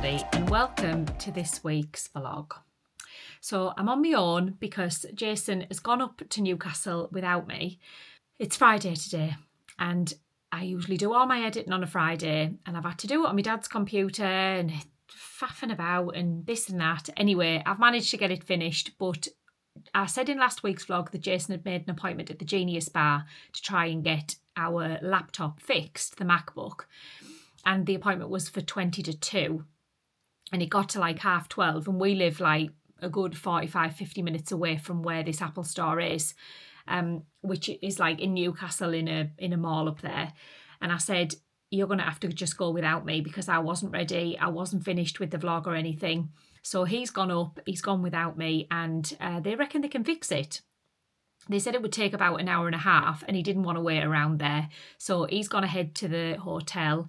everybody, and welcome to this week's vlog. So I'm on my own because Jason has gone up to Newcastle without me. It's Friday today, and I usually do all my editing on a Friday, and I've had to do it on my dad's computer and faffing about and this and that. Anyway, I've managed to get it finished, but I said in last week's vlog that Jason had made an appointment at the Genius Bar to try and get our laptop fixed, the MacBook. And the appointment was for 20 to 2. And it got to like 12:30, and we live like a good 45-50 minutes away from where this Apple store is, which is like in Newcastle in a mall up there. And I said, you're going to have to just go without me because I wasn't ready. I wasn't finished with the vlog or anything. So he's gone without me, and they reckon they can fix it. They said it would take about an hour and a half, and he didn't want to wait around there. So he's gone ahead to the hotel,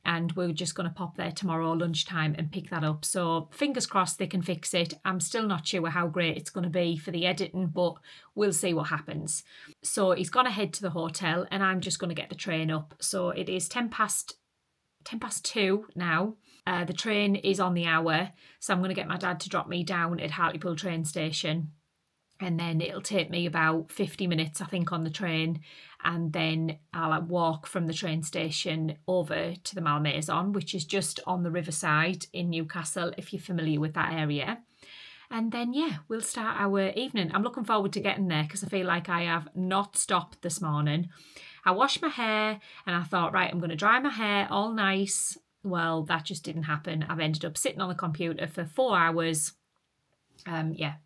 and we're just going to pop there tomorrow lunchtime and pick that up. So fingers crossed they can fix it. I'm still not sure how great it's going to be for the editing, but we'll see what happens. So he's gone ahead to the hotel, and I'm just going to get the train up. So it is 2:10 now. The train is on the hour, so I'm going to get my dad to drop me down at Hartlepool train station. And then it'll take me about 50 minutes, I think, on the train. And then I'll walk from the train station over to the Malmaison, which is just on the riverside in Newcastle, if you're familiar with that area. And then, yeah, we'll start our evening. I'm looking forward to getting there because I feel like I have not stopped this morning. I washed my hair and I thought, right, I'm going to dry my hair all nice. Well, that just didn't happen. I've ended up sitting on the computer for 4 hours.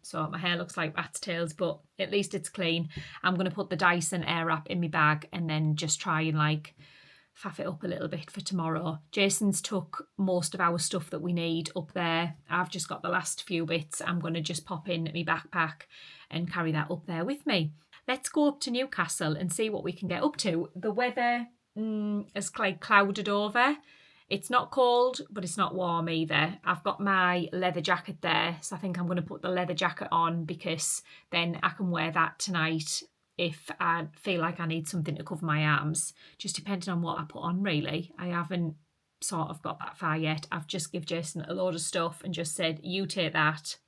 So my hair looks like rat's tails, but at least it's clean. I'm going to put the Dyson Airwrap in my bag and then just try and like faff it up a little bit for tomorrow. Jason's took most of our stuff that we need up there. I've just got the last few bits. I'm going to just pop in my backpack and carry that up there with me. Let's go up to Newcastle and see what we can get up to. The weather is like clouded over. It's not cold, but it's not warm either. I've got my leather jacket there, so I think I'm going to put the leather jacket on because then I can wear that tonight if I feel like I need something to cover my arms, just depending on what I put on, really. I haven't sort of got that far yet. I've just given Jason a load of stuff and just said, you take that,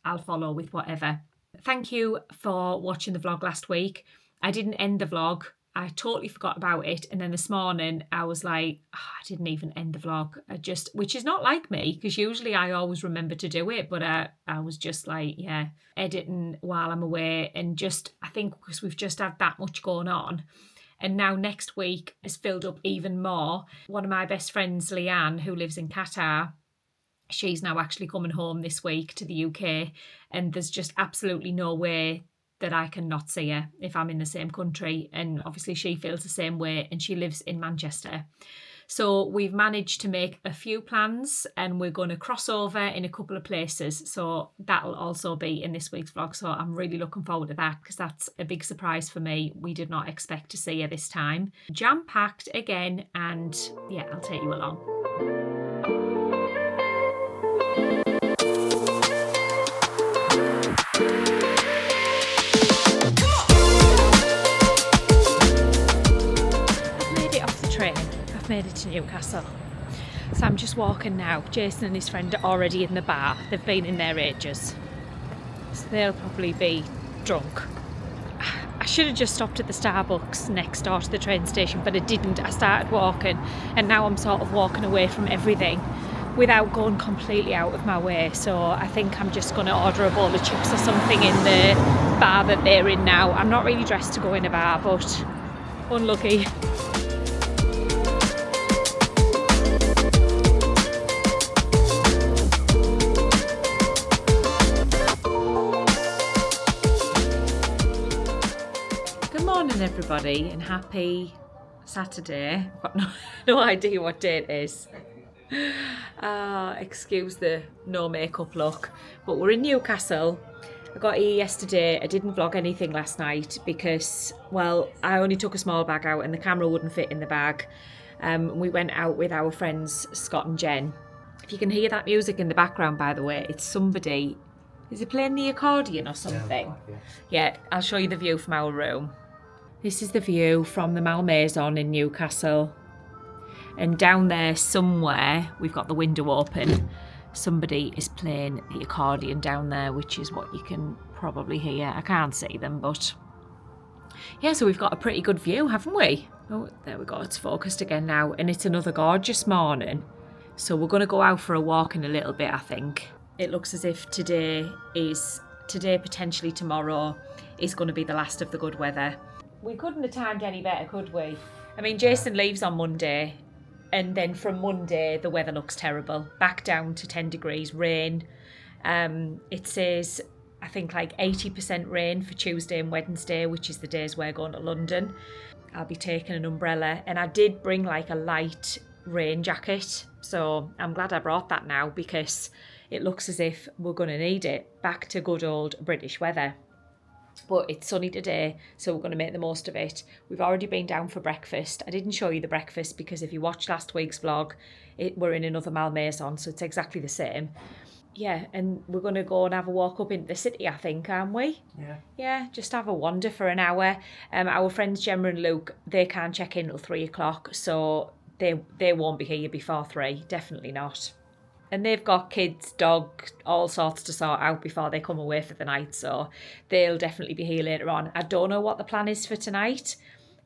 I'll follow with whatever. Thank you for watching the vlog last week. I didn't end the vlog. I totally forgot about it, and then this morning I was like, I didn't even end the vlog. Which is not like me, because usually I always remember to do it, but I was just like, yeah, editing while I'm away, and just, I think because we've just had that much going on, and now next week is filled up even more. One of my best friends, Leanne, who lives in Qatar, she's now actually coming home this week to the UK, and there's just absolutely no way that I can not see her if I'm in the same country. And obviously she feels the same way, and she lives in Manchester. So we've managed to make a few plans, and we're going to cross over in a couple of places. So that'll also be in this week's vlog. So I'm really looking forward to that because that's a big surprise for me. We did not expect to see her this time. Jam-packed again, and yeah, I'll take you along. I've made it to Newcastle, so I'm just walking now. Jason and his friend are already in the bar. They've been in there ages, so they'll probably be drunk. I should have just stopped at the Starbucks next door to the train station, but I didn't. I started walking, and now I'm sort of walking away from everything without going completely out of my way. So I think I'm just going to order a bowl of chips or something in the bar that they're in now. I'm not really dressed to go in a bar, but unlucky. Everybody, and happy Saturday. I've got no idea what day it is. Excuse the no makeup look, but we're in Newcastle. I got here yesterday. I didn't vlog anything last night because, well, I only took a small bag out and the camera wouldn't fit in the bag. We went out with our friends Scott and Jen. If you can hear that music in the background, by the way, it's somebody. Is he playing the accordion or something? Yeah, I'll show you the view from our room. This is the view from the Malmaison in Newcastle. And down there somewhere, we've got the window open. Somebody is playing the accordion down there, which is what you can probably hear. I can't see them, but yeah, so we've got a pretty good view, haven't we? Oh, there we go, it's focused again now. And it's another gorgeous morning. So we're going to go out for a walk in a little bit, I think. It looks as if today, potentially tomorrow, is going to be the last of the good weather. We couldn't have timed any better, could we? I mean, Jason leaves on Monday, and then from Monday, the weather looks terrible. Back down to 10 degrees, rain. It says, I think, like 80% rain for Tuesday and Wednesday, which is the days we're going to London. I'll be taking an umbrella, and I did bring like a light rain jacket, so I'm glad I brought that now because it looks as if we're going to need it. Back to good old British weather. But it's sunny today, so we're going to make the most of it. We've already been down for breakfast. I didn't show you the breakfast because if you watched last week's vlog, we're in another Malmaison, so it's exactly the same. Yeah, and we're going to go and have a walk up into the city, I think, aren't we? Yeah. Yeah, just have a wander for an hour. Our friends Gemma and Luke, they can't check in till 3 o'clock, so they won't be here before 3, definitely not. And they've got kids, dog, all sorts to sort out before they come away for the night, so they'll definitely be here later on. I don't know what the plan is for tonight.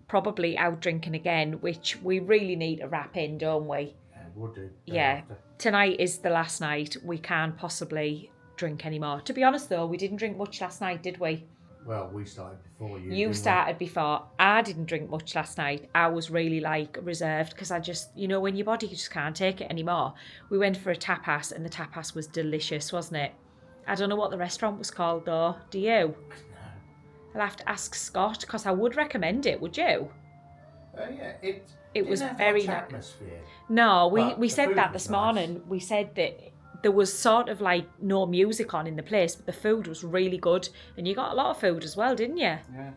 Probably out drinking again, which we really need to wrap in, don't we? We'll do. Yeah. Tonight is the last night. We can't possibly drink anymore. To be honest, though, we didn't drink much last night, did we? Well, we started before you. You started before. I didn't drink much last night. I was really reserved because I just, when your body just can't take it anymore. We went for a tapas and the tapas was delicious, wasn't it? I don't know what the restaurant was called though. Do you? No. I'll have to ask Scott because I would recommend it. Would you? Yeah, it was very nice atmosphere. No, we said that this morning. We said that there was sort of like no music on in the place, but the food was really good. And you got a lot of food as well, didn't you? Yeah.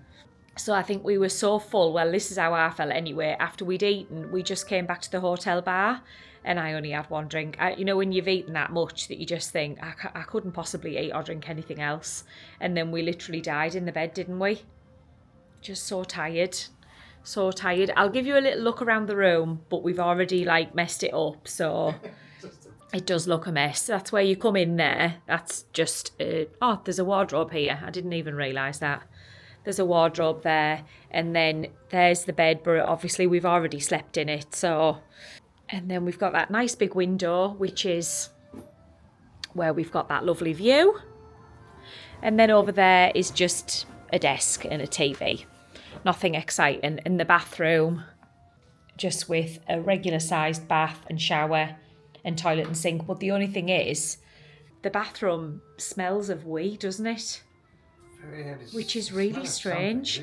So I think we were so full. Well, this is how I felt anyway. After we'd eaten, we just came back to the hotel bar and I only had one drink. When you've eaten that much that you just think, I couldn't possibly eat or drink anything else. And then we literally died in the bed, didn't we? Just so tired. So tired. I'll give you a little look around the room, but we've already messed it up, so it does look a mess. That's where you come in there. That's just there's a wardrobe here. I didn't even realise that. There's a wardrobe there, and then there's the bed, but obviously we've already slept in it, so. And then we've got that nice big window, which is where we've got that lovely view. And then over there is just a desk and a TV. Nothing exciting. In the bathroom, just with a regular sized bath and shower and toilet and sink. But the only thing is, the bathroom smells of wee, doesn't it? Which is really strange.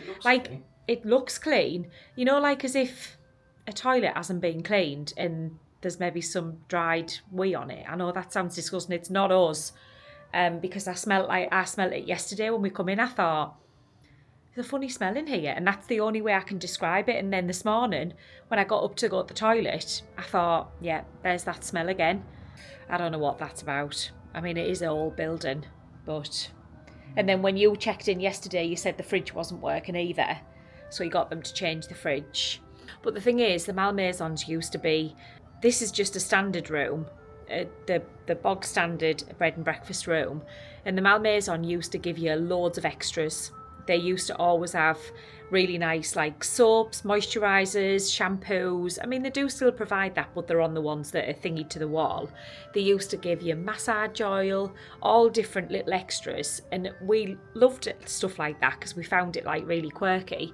It looks clean. As if a toilet hasn't been cleaned and there's maybe some dried wee on it. I know that sounds disgusting. It's not us. Because I smelt it yesterday when we come in. I thought, there's a funny smell in here, and that's the only way I can describe it. And then this morning, when I got up to go to the toilet, I thought, yeah, there's that smell again. I don't know what that's about. I mean, it is an old building, but. And then when you checked in yesterday, you said the fridge wasn't working either, so you got them to change the fridge. But the thing is, the Malmaisons used to be. This is just a standard room, the bog standard bread and breakfast room, and the Malmaison used to give you loads of extras. They used to always have really nice soaps, moisturisers, shampoos. I mean, they do still provide that, but they're on the ones that are thingy to the wall. They used to give you massage oil, all different little extras. And we loved stuff like that because we found it really quirky.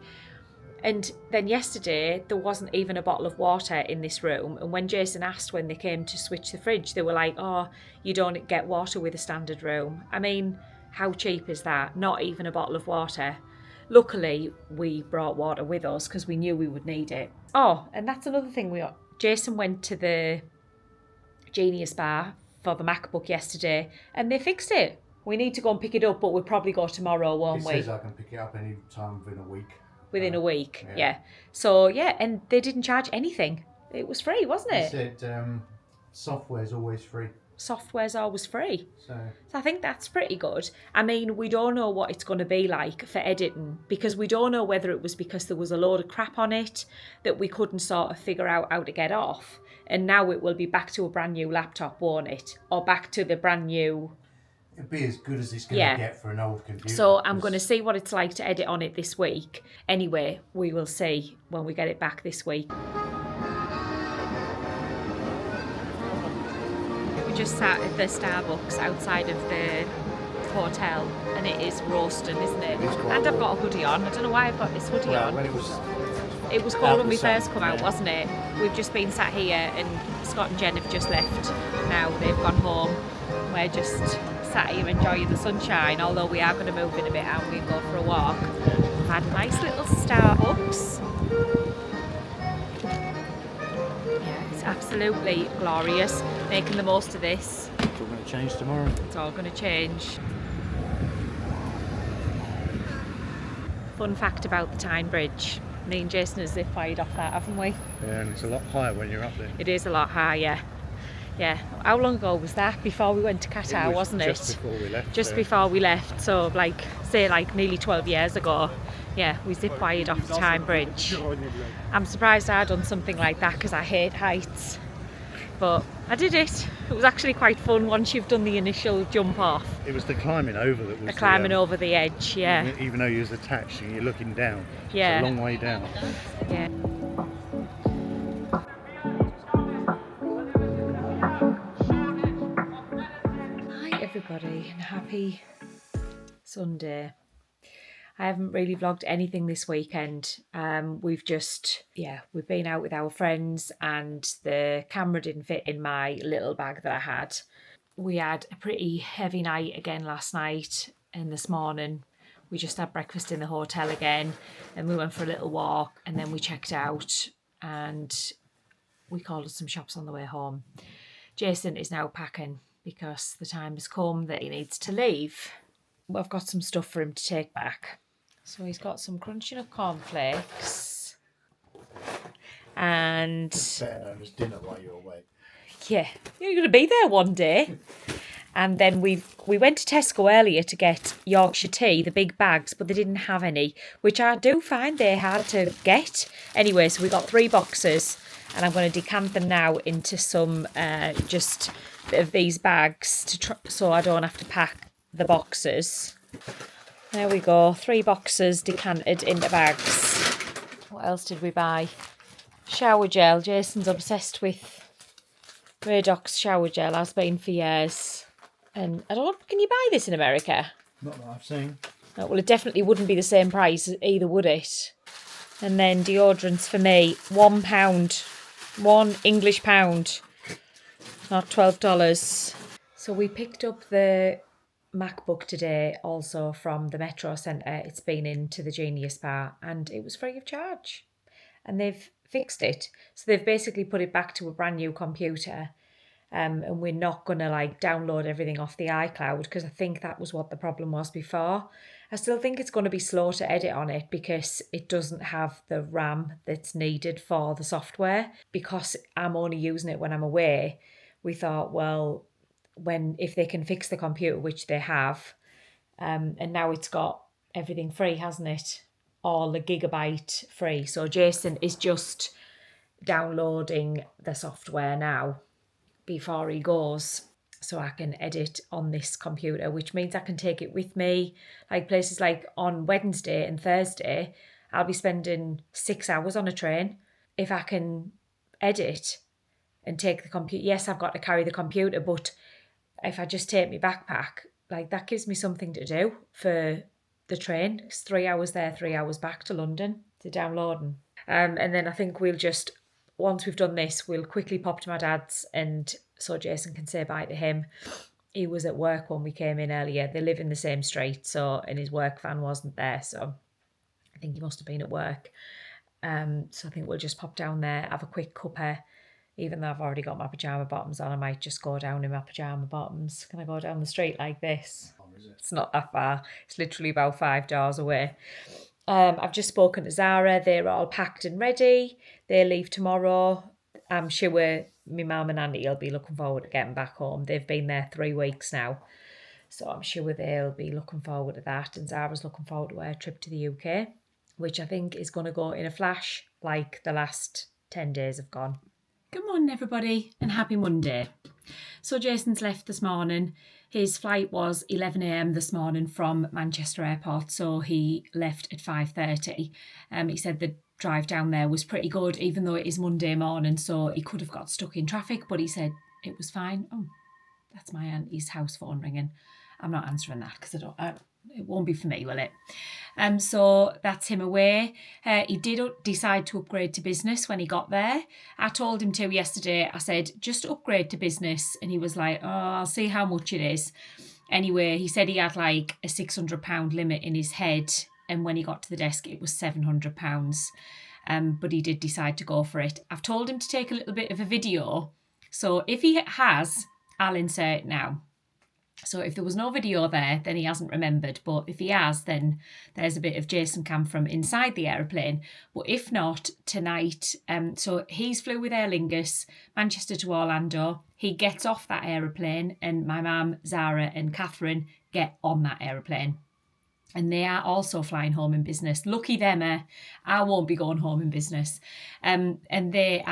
And then yesterday, there wasn't even a bottle of water in this room. And when Jason asked when they came to switch the fridge, they were like, oh, you don't get water with a standard room. I mean, how cheap is that? Not even a bottle of water. Luckily, we brought water with us because we knew we would need it. Oh, and that's another thing. Jason went to the Genius Bar for the MacBook yesterday and they fixed it. We need to go and pick it up, but we'll probably go tomorrow, won't we? He says I can pick it up any time within a week. Within a week, yeah. So, yeah, and they didn't charge anything. It was free, wasn't it? He said software's always free. software's always free. So So I think that's pretty good. I mean, we don't know what it's going to be like for editing because we don't know whether it was because there was a load of crap on it that we couldn't sort of figure out how to get off. And now it will be back to a brand new laptop, won't it? Or back to the brand new... it'd be as good as it's going to get for an old computer. So I'm going to see what it's like to edit on it this week. Anyway, we will see when we get it back this week. We just sat at the Starbucks outside of the hotel and it is roasting, isn't it? And I've got a hoodie on. I don't know why I've got this hoodie on. When It was cold when we first come out, wasn't it? We've just been sat here and Scott and Jen have just left. Now they've gone home. We're just sat here enjoying the sunshine, although we are going to move in a bit, aren't we, and go for a walk. We've had a nice little Starbucks. Yeah, it's absolutely glorious. Making the most of this. It's all going to change tomorrow. It's all going to change. Fun fact about the Tyne Bridge. Me and Jason have zip-wired off that, haven't we? Yeah, and it's a lot higher when you're up there. It is a lot higher. Yeah. How long ago was that? Before we went to Qatar, wasn't it? Just before we left. Just before we left. So, say nearly 12 years ago. Yeah, we zip-wired off the Tyne Bridge. I'm surprised I'd done something like that because I hate heights. But I did it. It was actually quite fun once you've done the initial jump off. It was the climbing over that was the climbing over the edge, yeah. Even though you was attached and you're looking down. Yeah. It's a long way down. Yeah. Hi everybody and happy Sunday. I haven't really vlogged anything this weekend. We've been out with our friends and the camera didn't fit in my little bag that I had. We had a pretty heavy night again last night and this morning. We just had breakfast in the hotel again and we went for a little walk and then we checked out and we called at some shops on the way home. Jason is now packing because the time has come that he needs to leave. I've got some stuff for him to take back. So he's got some crunchy nut cornflakes and... Better known as dinner while you're away. Yeah, you're going to be there one day. And then we went to Tesco earlier to get Yorkshire tea, the big bags, but they didn't have any, which I do find they're hard to get. Anyway, so we got 3 boxes and I'm going to decant them now into some just bit of these bags so I don't have to pack the boxes. There we go, 3 boxes decanted into bags. What else did we buy? Shower gel. Jason's obsessed with Radox shower gel, has been for years. And can you buy this in America? Not that I've seen. No, well, it definitely wouldn't be the same price either, would it? And then deodorants for me, £1. £1 English pound. Not $12. So we picked up the MacBook today also from the Metro Centre. It's been into the Genius Bar and it was free of charge. And they've fixed it. So they've basically put it back to a brand new computer. And we're not going to download everything off the iCloud because I think that was what the problem was before. I still think it's going to be slow to edit on it because it doesn't have the RAM that's needed for the software. Because I'm only using it when I'm away, we thought, well, if they can fix the computer, which they have, and now it's got everything free, hasn't it? All the gigabyte free. So Jason is just downloading the software now before he goes so I can edit on this computer, which means I can take it with me. Places like on Wednesday and Thursday, I'll be spending 6 hours on a train. If I can edit and take the computer, yes, I've got to carry the computer, but if I just take my backpack, that gives me something to do for the train. It's 3 hours there, 3 hours back to London to downloading. And then I think once we've done this, we'll quickly pop to my dad's and so Jason can say bye to him. He was at work when we came in earlier. They live in the same street, and his work van wasn't there, so I think he must have been at work. So I think we'll just pop down there, have a quick cuppa. Even though I've already got my pyjama bottoms on, I might just go down in my pyjama bottoms. Can I go down the street like this? It's not that far. It's literally about 5 doors away. I've just spoken to Zara. They're all packed and ready. They leave tomorrow. I'm sure my mum and auntie will be looking forward to getting back home. They've been there 3 weeks now, so I'm sure they'll be looking forward to that. And Zara's looking forward to her trip to the UK, which I think is going to go in a flash like the last 10 days have gone. Good morning, everybody, and happy Monday. So Jason's left this morning. His flight was 11 a.m. this morning from Manchester Airport, so he left at 5:30. He said the drive down there was pretty good, even though it is Monday morning, so he could have got stuck in traffic, but he said it was fine. Oh, that's my auntie's house phone ringing. I'm not answering that because it won't be for me, will it? So that's him away. He did decide to upgrade to business when he got there. I told him to yesterday. I said, just upgrade to business. And he was like, oh, I'll see how much it is. Anyway, he said he had like a £600 limit in his head. And when he got to the desk, it was £700. But he did decide to go for it. I've told him to take a little bit of a video. So if he has, I'll insert it now. So if there was no video there, then he hasn't remembered. But if he has, then there's a bit of Jason cam from inside the aeroplane. But if not, tonight, so he's flew with Aer Lingus, Manchester to Orlando. He gets off that aeroplane and my mum, Zara and Catherine get on that aeroplane. And they are also flying home in business. Lucky them, I won't be going home in business. And they're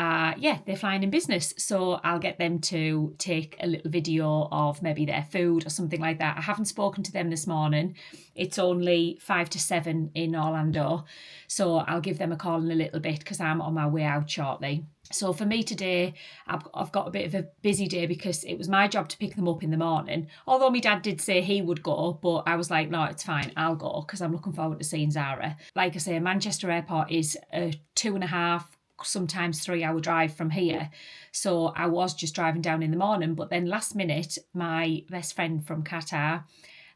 flying in business. So I'll get them to take a little video of maybe their food or something like that. I haven't spoken to them this morning. It's only 5 to 7 in Orlando. So I'll give them a call in a little bit because I'm on my way out shortly. So for me today, I've got a bit of a busy day because it was my job to pick them up in the morning. Although my dad did say he would go, but I was like, no, it's fine, I'll go because I'm looking forward to seeing Zara. Like I say, Manchester Airport is a 2.5, sometimes 3 hour drive from here. So I was just driving down in the morning, but then last minute, my best friend from Qatar,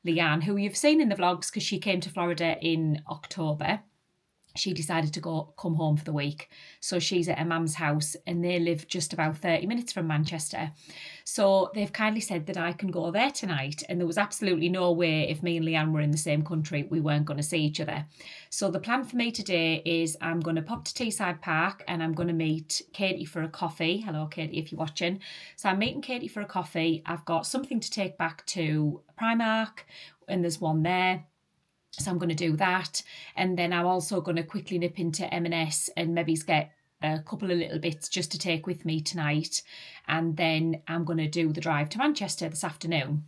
Leanne, who you've seen in the vlogs because she came to Florida in October, she decided to come home for the week. So she's at her mum's house and they live just about 30 minutes from Manchester. So they've kindly said that I can go there tonight. And there was absolutely no way if me and Leanne were in the same country, we weren't going to see each other. So the plan for me today is I'm going to pop to Teesside Park and I'm going to meet Katie for a coffee. Hello, Katie, if you're watching. So I'm meeting Katie for a coffee. I've got something to take back to Primark and there's one there. So I'm going to do that. And then I'm also going to quickly nip into M&S and maybe get a couple of little bits just to take with me tonight. And then I'm going to do the drive to Manchester this afternoon.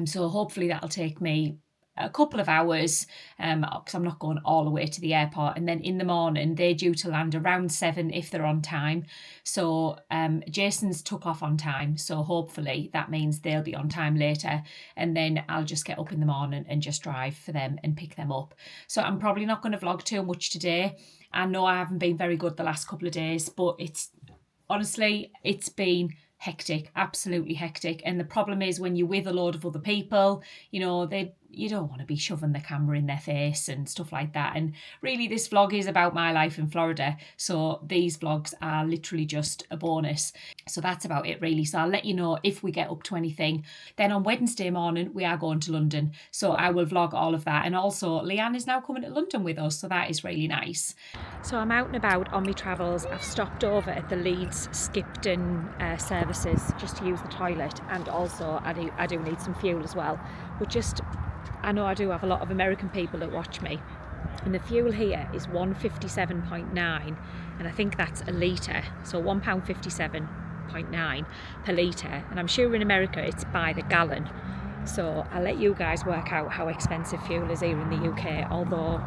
So hopefully that'll take me a couple of hours because I'm not going all the way to the airport. And then in the morning, they're due to land around 7 if they're on time. So Jason's took off on time. So hopefully that means they'll be on time later. And then I'll just get up in the morning and just drive for them and pick them up. So I'm probably not going to vlog too much today. I know I haven't been very good the last couple of days, but it's been hectic, absolutely hectic. And the problem is when you're with a load of other people, you don't want to be shoving the camera in their face and stuff like that. And really this vlog is about my life in Florida. So these vlogs are literally just a bonus. So that's about it really. So I'll let you know if we get up to anything. Then on Wednesday morning, we are going to London. So I will vlog all of that. And also Leanne is now coming to London with us. So that is really nice. So I'm out and about on my travels. I've stopped over at the Leeds Skipton services just to use the toilet. And also I do need some fuel as well. But I know I do have a lot of American people that watch me, and the fuel here is £1.57.9, and I think that's a litre, so £1.57.9 per litre, and I'm sure in America it's by the gallon. So I'll let you guys work out how expensive fuel is here in the UK, although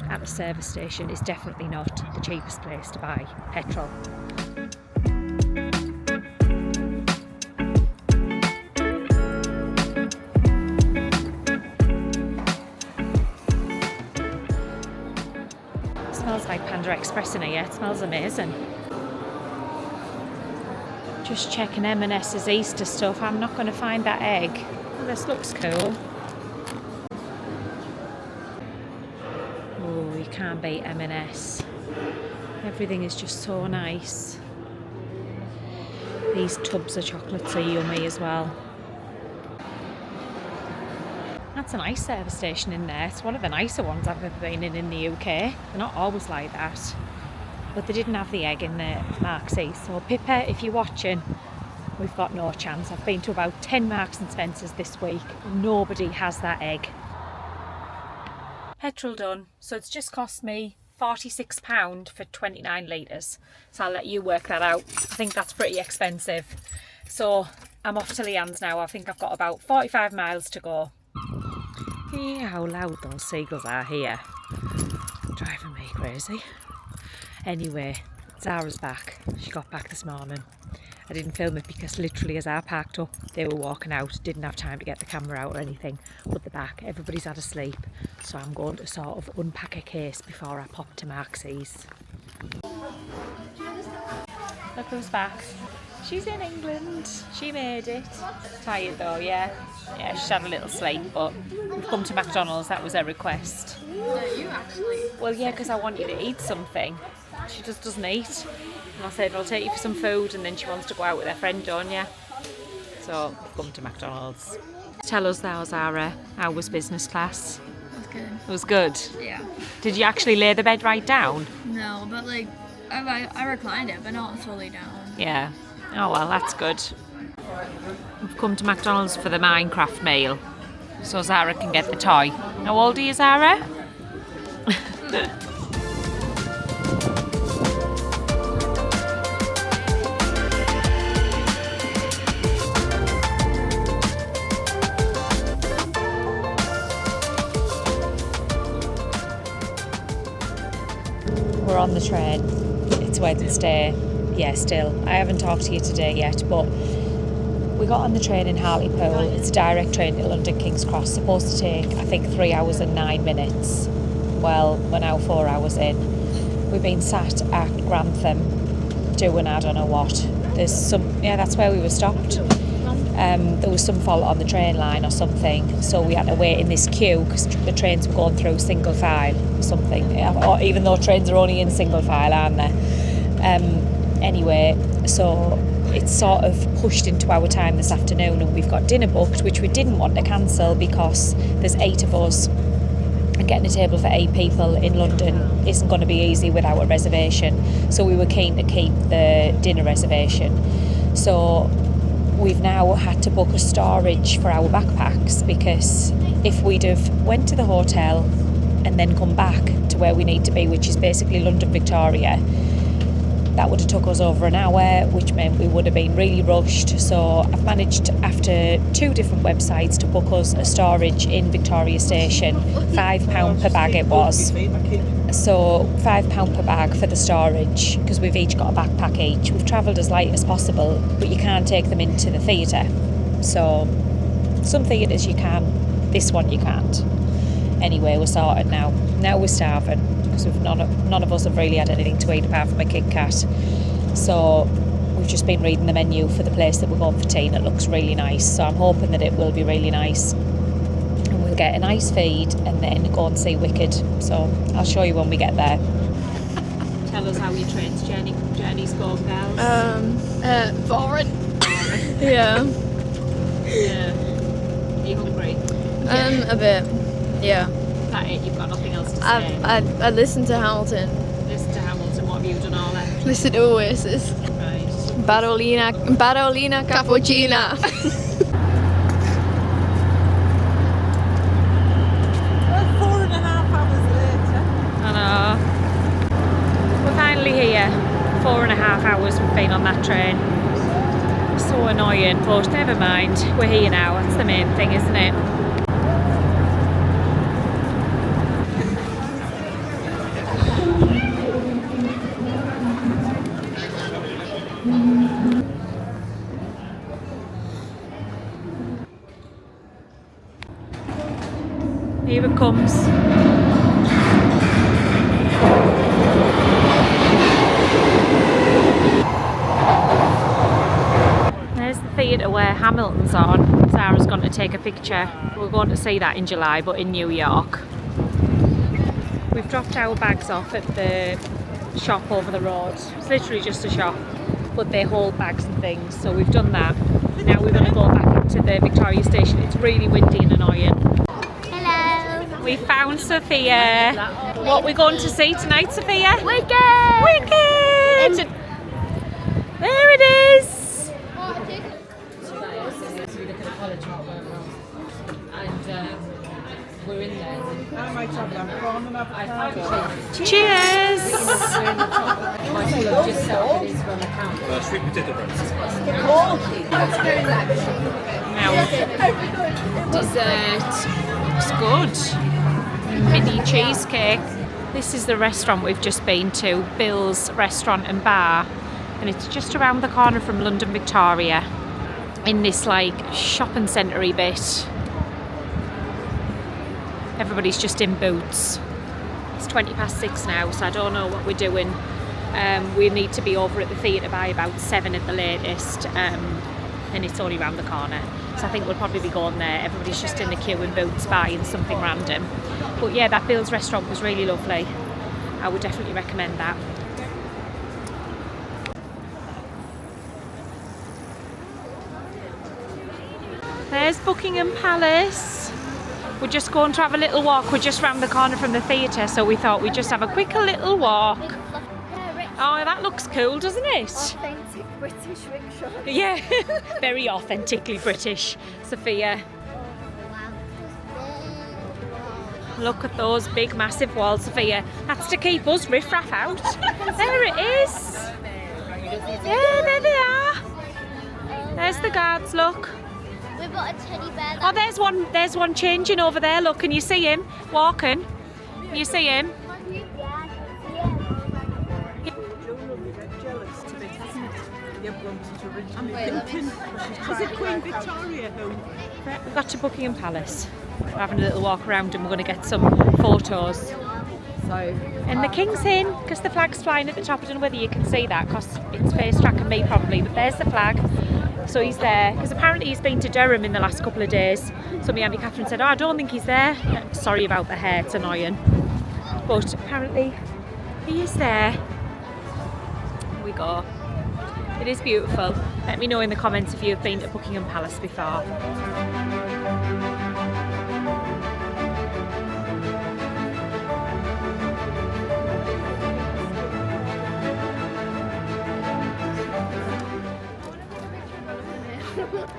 at the service station is definitely not the cheapest place to buy petrol. Smells like Panda Express in here. It smells amazing. Just checking M&S's Easter stuff. I'm not going to find that egg. Oh, this looks cool. Oh, you can't beat M&S. Everything is just so nice. These tubs of chocolates are yummy as well. That's a nice service station in there. It's one of the nicer ones I've ever been in the UK. They're not always like that. but they didn't have the egg in the Marks-y. So Pippa, if you're watching, we've got no chance. I've been to about 10 Marks and Spencers this week. Nobody has that egg. Petrol done. So it's just cost me £46 for 29 litres. So I'll let you work that out. I think that's pretty expensive. So I'm off to Leanne's now. I think I've got about 45 miles to go. Hear how loud those seagulls are here. Driving me crazy. Anyway, Zara's back. She got back this morning. I didn't film it because literally as I parked up, they were walking out. Didn't have time to get the camera out or anything. But they're back. Everybody's had a sleep. So I'm going to sort of unpack a case before I pop to Marks-y's. Look who's back. She's in England. She made it. Tired though, yeah. Yeah, she's had a little sleep, but we've come to McDonald's. That was her request. No, you actually. Well, yeah, because I want you to eat something. She just doesn't eat. And I said, I'll take you for some food, and then she wants to go out with her friend, don't you? So we've come to McDonald's. Tell us now, Zara, how was business class? It was good. It was good? Yeah. Did you actually lay the bed right down? No, but like, I reclined it, but not fully down. Yeah. Oh well, that's good. We've come to McDonald's for the Minecraft meal, so Zara can get the toy. How old are you, Zara? We're on the train. It's Wednesday. Yeah, still. I haven't talked to you today yet, but we got on the train in Hartlepool. It's a direct train to London King's Cross. Supposed to take, I think, 3 hours and 9 minutes. Well, we're now 4 hours in. We've been sat at Grantham doing I don't know what. There's some, yeah, that's where we were stopped. There was some fault on the train line or something, so we had to wait in this queue because the trains were going through single file or something. Or even though trains are only in single file, aren't they? Anyway, so it's sort of pushed into our time this afternoon, and we've got dinner booked, which we didn't want to cancel because there's 8 of us, and getting a table for 8 people in London isn't going to be easy without a reservation. So we were keen to keep the dinner reservation. So we've now had to book a storage for our backpacks, because if we'd have went to the hotel and then come back to where we need to be, which is basically London Victoria, that would have took us over an hour, which meant we would have been really rushed. So I've managed, after 2 different websites, to book us a storage in Victoria Station. £5 per bag it was. So £5 per bag for the storage, because we've each got a backpack each. We've travelled as light as possible, but you can't take them into the theatre. So some theatres you can, this one you can't. Anyway, we're sorted now. Now we're starving, because none of us have really had anything to eat apart from a Kit Kat. So we've just been reading the menu for the place that we're going for tea, and it looks really nice. So I'm hoping that it will be really nice. And we'll get a nice feed and then go and see Wicked. So I'll show you when we get there. Tell us how your train's journey's going, girls. Boring. Yeah. Yeah. Are you hungry? A bit. Yeah. Is that it? You've got nothing else to say? I listened to Hamilton. Listen to Hamilton. What have you done all that? Listen to Oasis. Right. Barolina Cappuccina. 4.5 hours later. I know. We're finally here. 4.5 hours we've been on that train. So annoying, but never mind. We're here now. That's the main thing, isn't it? Here it comes. There's the theatre where Hamilton's on. Sarah's gone to take a picture. We're going to see that in July, but in New York. We've dropped our bags off at the shop over the road. It's literally just a shop, but they hold bags and things, so we've done that. Now we're going to go back into the Victoria Station. It's really windy and annoying. Hello. We found Sophia. What are we going to see tonight, Sophia? Wicked! Wicked! There it is! We're in there. Cheers! Sweet potato fries. Now, dessert. It's good. Mini cheesecake. This is the restaurant we've just been to, Bill's Restaurant and Bar, and it's just around the corner from London Victoria, in this like shopping centre-y bit. Everybody's just in boots. It's 6:20 now, so I don't know what we're doing. We need to be over at the theatre by about 7 at the latest, and it's only around the corner. So I think we'll probably be going there. Everybody's just in the queue in boots buying something random. But yeah, that Bill's restaurant was really lovely. I would definitely recommend that. There's Buckingham Palace. We're just going to have a little walk. We're just round the corner from the theatre, so we thought we'd just have a quick little walk. Oh, that looks cool, doesn't it? Authentic British rickshaw. Yeah, very authentically British, Sophia. Look at those big massive walls, Sophia. That's to keep us riff-raff out. There it is. Yeah, there they are. There's the guards, look. We've got a teddy bear. Oh, there's one changing over there, look. Can you see him walking? Can you see him? Is it Queen Victoria who? We've got to Buckingham Palace. We're having a little walk around and we're going to get some photos. And the King's in, because the flag's flying at the top. I don't know whether you can see that because it's face tracking me probably, but there's the flag. So he's there, because apparently he's been to Durham in the last couple of days. So my Auntie Catherine said, oh, I don't think he's there. Sorry about the hair, it's annoying. But apparently he is there. Here we go. It is beautiful. Let me know in the comments if you've been to Buckingham Palace before.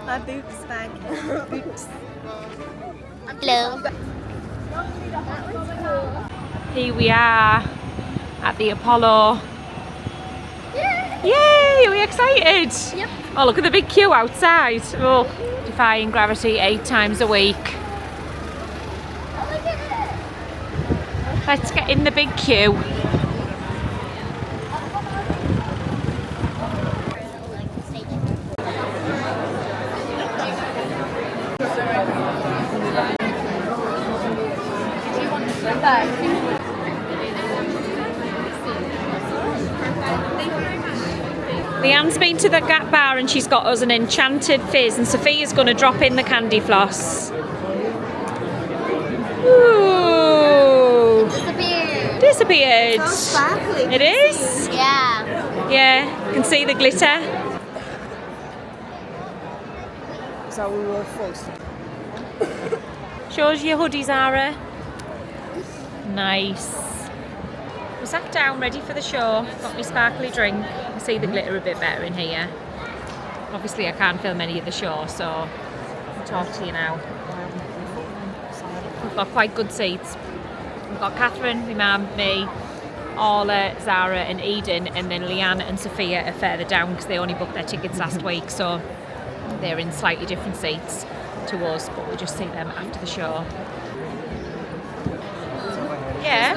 My boots bag. Boots. Hello. Here we are at the Apollo. Yay! Are we excited? Yep. Oh, look at the big queue outside. Oh, defying gravity 8 times a week. Let's get in the big queue. Leanne's been to the Gap Bar and she's got us an enchanted fizz, and Sophia's going to drop in the candy floss. Ooh! Disappeared. So sparkly. It is? Yeah. Yeah, you can see the glitter. So we were forced. Shows your hoodie, Zara. Nice. We sat down ready for the show, got me sparkly drink. You can see the glitter a bit better in here. Obviously I can't film any of the show, so I'll talk to you now. We've got quite good seats. We've got Catherine, my mum, me, Orla, Zara and Eden, and then Leanne and Sophia are further down because they only booked their tickets last week, so they're in slightly different seats to us, but we'll just see them after the show. Yeah.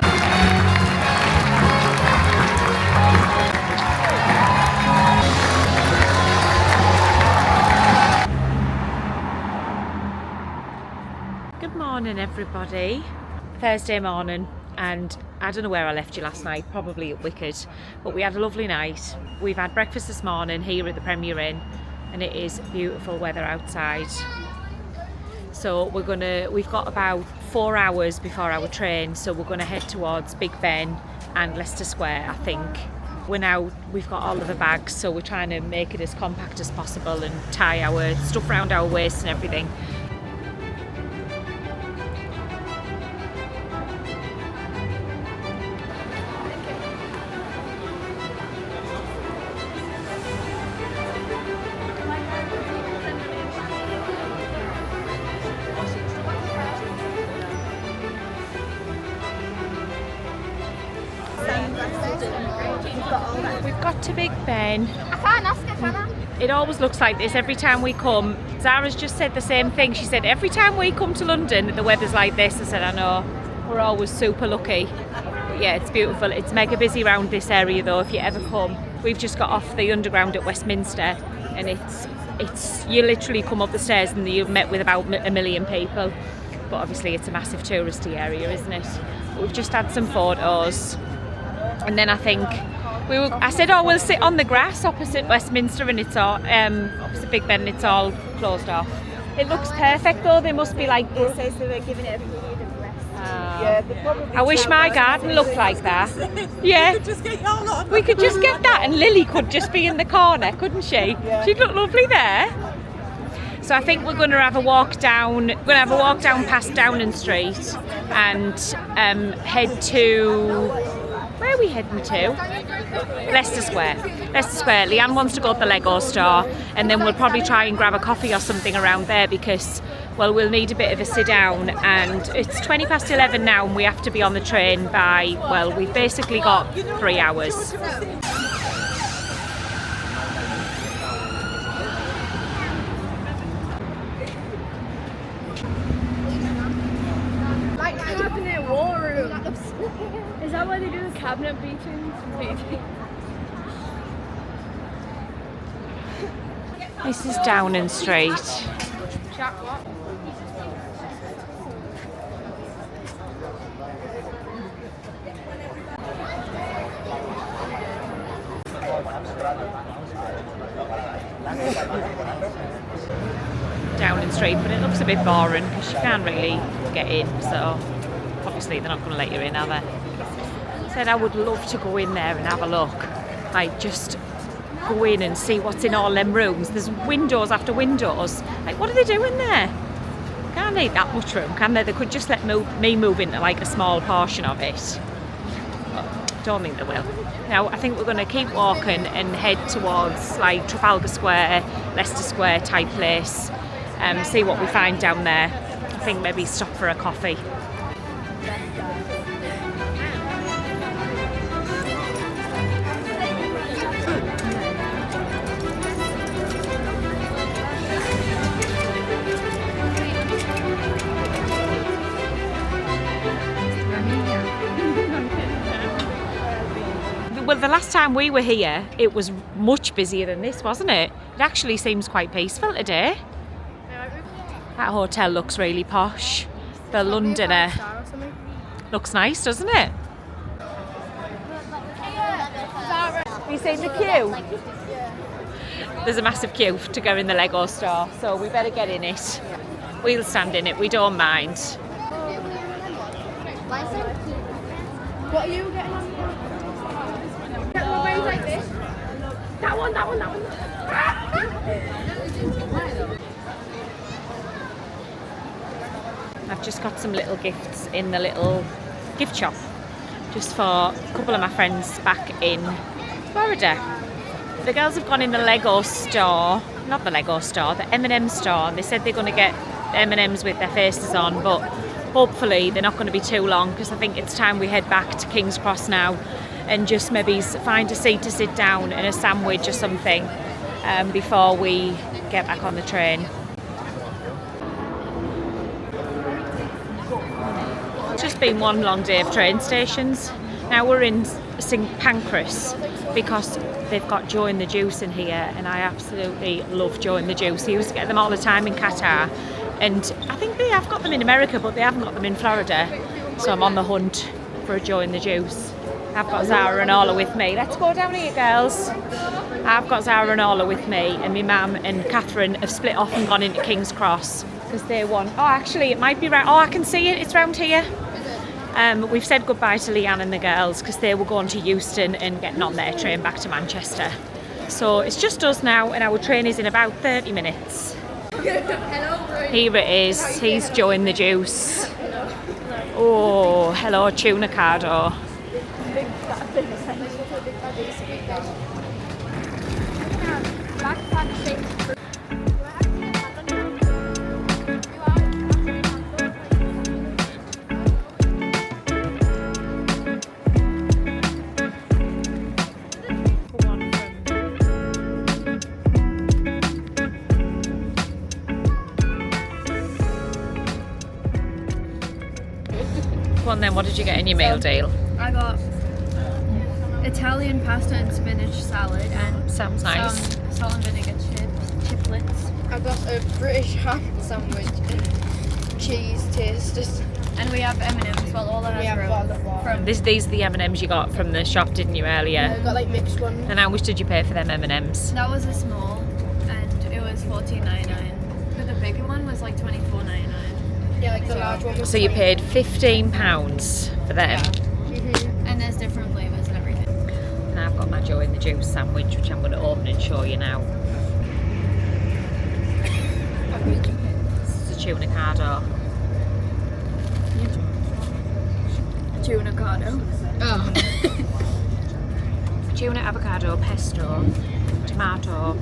Good morning, everybody. Thursday morning, and I don't know where I left you last night, probably at Wicked, but we had a lovely night. We've had breakfast this morning here at the Premier Inn, and it is beautiful weather outside. So we've got about 4 hours before our train, so we're gonna head towards Big Ben and Leicester Square, I think. We've got all of the bags, so we're trying to make it as compact as possible and tie our stuff around our waist and everything. We've got to Big Ben. It always looks like this every time we come. Zara's just said the same thing. She said every time we come to London the weather's like this. I said I know, we're always super lucky. But yeah, it's beautiful. It's mega busy around this area though if you ever come. We've just got off the underground at Westminster and it's you literally come up the stairs and you're met with about 1 million people. But obviously it's a massive touristy area, isn't it? We've just had some photos and then I think I said, oh, we'll sit on the grass opposite Westminster and it's all opposite Big Ben and it's all closed off. It looks perfect though. They must be like this. They say they were giving it a period of rest. I wish my garden looked like that. Yeah. We could just get your lawn. We could just get that and Lily could just be in the corner, couldn't she? Yeah. She'd look lovely there. So I think we're going to have a walk down. We're going to have a walk down past Downing Street and head to. Where are we heading to? Leicester Square. Leicester Square. Leanne wants to go to the Lego store and then we'll probably try and grab a coffee or something around there because, well, we'll need a bit of a sit down and it's 11:20 now and we have to be on the train by, well, we've basically got 3 hours. Like cabinet war room. Is that why they do the cabinet beatings? This is Downing Street. Downing Street, but it looks a bit boring because you can't really get in, so obviously they're not going to let you in, are they? Said I would love to go in there and have a look. Like just go in and see what's in all them rooms. There's windows after windows. Like what are they doing there? Can't need that much room, can they? They could just let me move into like a small portion of it. But don't think they will. Now I think we're going to keep walking and head towards like Trafalgar Square, Leicester Square type place. See what we find down there. I think maybe stop for a coffee. Well, the last time we were here, it was much busier than this, wasn't it? It actually seems quite peaceful today. That hotel looks really posh. The Londoner looks nice, doesn't it? Have you seen the queue? There's a massive queue to go in the Lego store, so we better get in it. We'll stand in it, we don't mind. What are you getting? Like this. That one. I've just got some little gifts in the little gift shop just for a couple of my friends back in Florida. The girls have gone in the Lego store, not the Lego store, the M&M store, and they said they're going to get M&Ms with their faces on, but hopefully they're not going to be too long because I think it's time we head back to King's Cross now and just maybe find a seat to sit down and a sandwich or something before we get back on the train. It's just been one long day of train stations. Now we're in St Pancras because they've got Joe and the Juice in here and I absolutely love Joe and the Juice. He used to get them all the time in Qatar and I think they have got them in America but they haven't got them in Florida, so I'm on the hunt for a Joe and the Juice. I've got Zara and Orla with me. Let's go down here, girls. I've got Zara and Orla with me and my mum and Catherine have split off and gone into King's Cross because they want... Oh, actually, it might be right. Oh, I can see it. It's round here. We've said goodbye to Leanne and the girls because they were going to Euston and getting on their train back to Manchester. So it's just us now and our train is in about 30 minutes. Here it is. He's Joe in the Juice. Oh, hello, tuna cardo. Go on then, what did you get in your meal deal? I got Italian pasta and spinach salad and Sounds nice. some salt and vinegar chiplets. I got a British ham sandwich and cheese tasters. And we have M&M's, well all that has from These are the M&Ms you got from the shop, didn't you, earlier? Yeah, we got like mixed ones. And how much did you pay for them M&Ms? That was a small and it was $14.99. But the bigger one was like $24.99. Yeah, like the large one was So you paid £15 for them? Mm-hmm. And there's different flavours and everything. And I've got my Joe in the Juice sandwich, which I'm going to open and show you now. It's a tuna cardo. Tuna cardo. Oh. Tuna avocado pesto, tomato.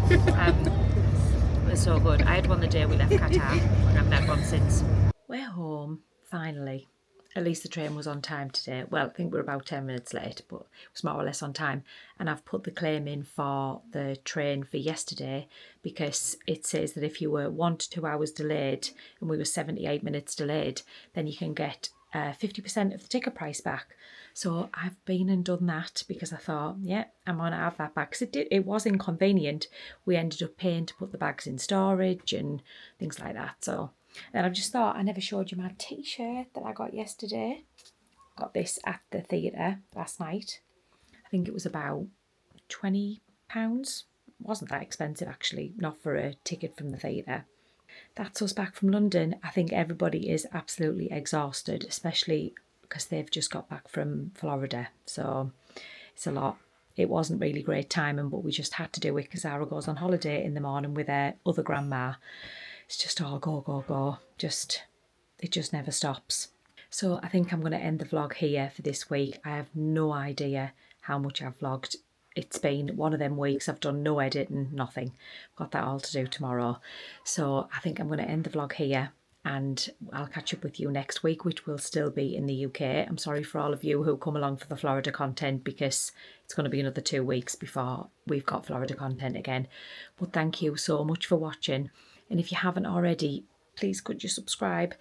It was so good. I had one the day we left Qatar and I've had one since. We're home, finally. At least the train was on time today. Well, I think we're about 10 minutes late, but it was more or less on time. And I've put the claim in for the train for yesterday because it says that if you were 1 to 2 hours delayed and we were 78 minutes delayed, then you can get 50% of the ticket price back. So I've been and done that because I thought, yeah, I'm going to have that back. Because it was inconvenient. We ended up paying to put the bags in storage and things like that. So then I've just thought, I never showed you my t-shirt that I got yesterday. Got this at the theatre last night. I think it was about £20. Wasn't that expensive actually, not for a ticket from the theatre. That's us back from London. I think everybody is absolutely exhausted, especially because they've just got back from Florida. So it's a lot. It wasn't really great timing, but we just had to do it because Zara goes on holiday in the morning with her other grandma. It's just all go, go, go. It just never stops. So I think I'm going to end the vlog here for this week. I have no idea how much I've vlogged. It's been one of them weeks I've done no editing, nothing. I've got that all to do tomorrow. So I think I'm going to end the vlog here and I'll catch up with you next week, which will still be in the UK. I'm sorry for all of you who come along for the Florida content because it's going to be another 2 weeks before we've got Florida content again. But thank you so much for watching. And if you haven't already, please could you subscribe?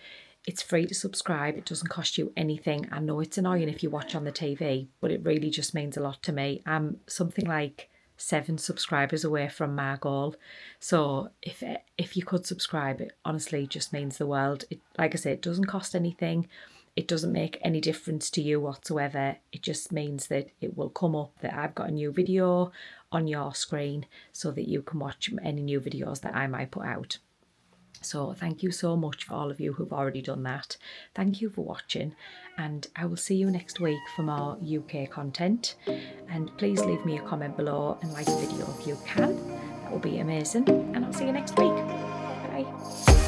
It's free to subscribe. It doesn't cost you anything. I know it's annoying if you watch on the TV, but it really just means a lot to me. I'm something like 7 subscribers away from my goal. So if you could subscribe, it honestly just means the world. Like I said, it doesn't cost anything. It doesn't make any difference to you whatsoever. It just means that it will come up that I've got a new video on your screen so that you can watch any new videos that I might put out. So thank you so much for all of you who've already done that. Thank you for watching and I will see you next week for more UK content. And please leave me a comment below and like the video if you can. That will be amazing. And I'll see you next week. Bye.